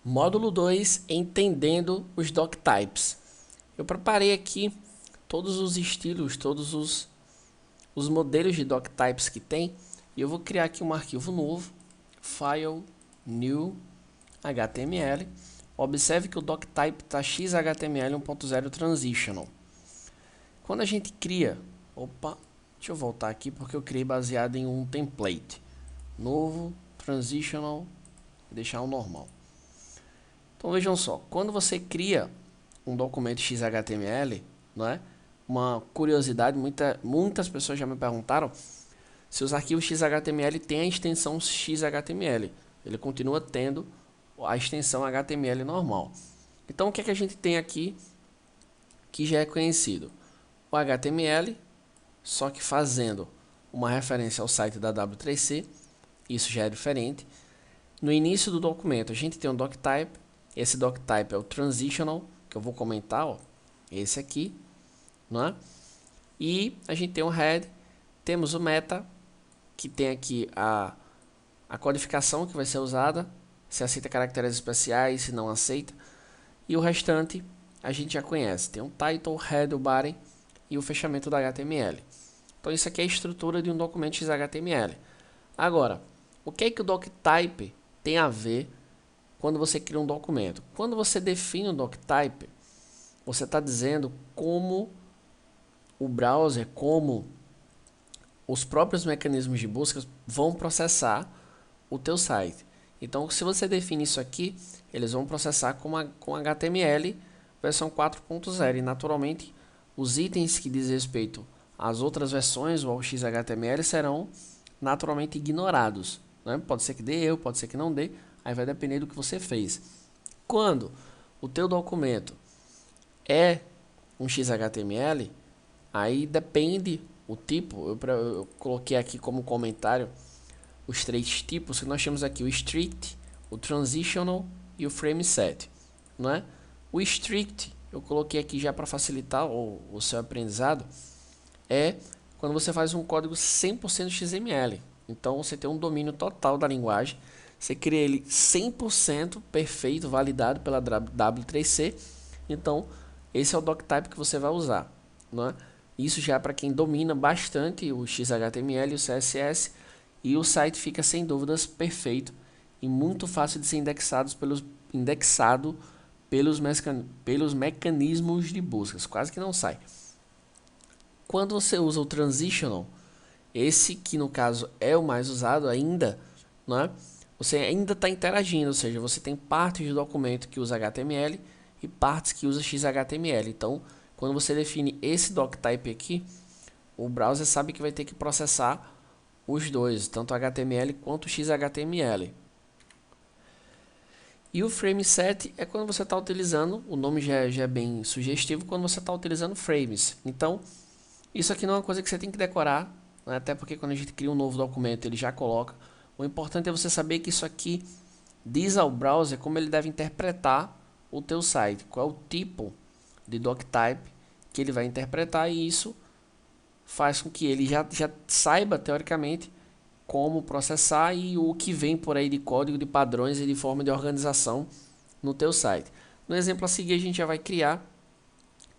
Módulo 2, entendendo os doctypes. Eu preparei aqui todos os estilos, todos os modelos de doctypes que tem. E eu vou criar aqui um arquivo novo, file new HTML. Observe que o doctype está XHTML 1.0 transitional. Quando a gente cria, deixa eu voltar aqui porque eu criei baseado em um template. Novo, transitional, deixar o normal. Então vejam só, quando você cria um documento XHTML, não é? Uma curiosidade, muitas pessoas já me perguntaram se os arquivos XHTML têm a extensão XHTML. Ele continua tendo a extensão HTML normal. Então o que é que a gente tem aqui que já é conhecido? O HTML, só que fazendo uma referência ao site da W3C, isso já é diferente. No início do documento a gente tem um doctype, esse doctype é o transitional, que eu vou comentar, ó, esse aqui, não é? E a gente tem um head, temos o meta, que tem aqui a codificação que vai ser usada, se aceita caracteres especiais, se não aceita, e o restante a gente já conhece, tem um title, head, o body e o fechamento da HTML. Então isso aqui é a estrutura de um documento XHTML. Agora, o que é que o doctype tem a ver quando você cria um documento? Quando você define um doctype, você está dizendo como o browser, como os próprios mecanismos de busca vão processar o teu site. Então, se você define isso aqui, eles vão processar com HTML versão 4.0 e naturalmente os itens que diz respeito às outras versões ou ao XHTML serão naturalmente ignorados, né? Pode ser que dê erro, pode ser que não dê, aí vai depender do que você fez. Quando o teu documento é um XHTML, aí depende o tipo. Eu coloquei aqui como comentário os três tipos que nós temos aqui: o strict, o transitional e o frame set, não é? O strict eu coloquei aqui já para facilitar o seu aprendizado, é quando você faz um código 100% XML. Então você tem um domínio total da linguagem, você cria ele 100% perfeito, validado pela W3C. Então esse é o doctype que você vai usar, não é? Isso já é para quem domina bastante o XHTML e o CSS, e o site fica sem dúvidas perfeito e muito fácil de ser indexado pelos mecanismos de buscas, quase que não sai. Quando você usa o transitional, esse que no caso é o mais usado ainda, não é? Você ainda está interagindo, ou seja, você tem partes do documento que usa HTML e partes que usa XHTML. Então, quando você define esse doctype aqui, o browser sabe que vai ter que processar os dois, tanto HTML quanto XHTML. E o frame set é quando você está utilizando, o nome já é bem sugestivo, quando você está utilizando frames. Então, isso aqui não é uma coisa que você tem que decorar, né? Até porque quando a gente cria um novo documento, ele já coloca. O importante é você saber que isso aqui diz ao browser como ele deve interpretar o teu site, qual é o tipo de doctype que ele vai interpretar, e isso faz com que ele já saiba, teoricamente, como processar e o que vem por aí de código, de padrões e de forma de organização no teu site. No exemplo a seguir, a gente já vai criar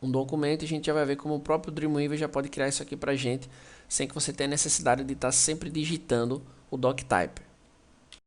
um documento e a gente já vai ver como o próprio Dreamweaver já pode criar isso aqui para a gente, sem que você tenha necessidade de estar sempre digitando o doctype.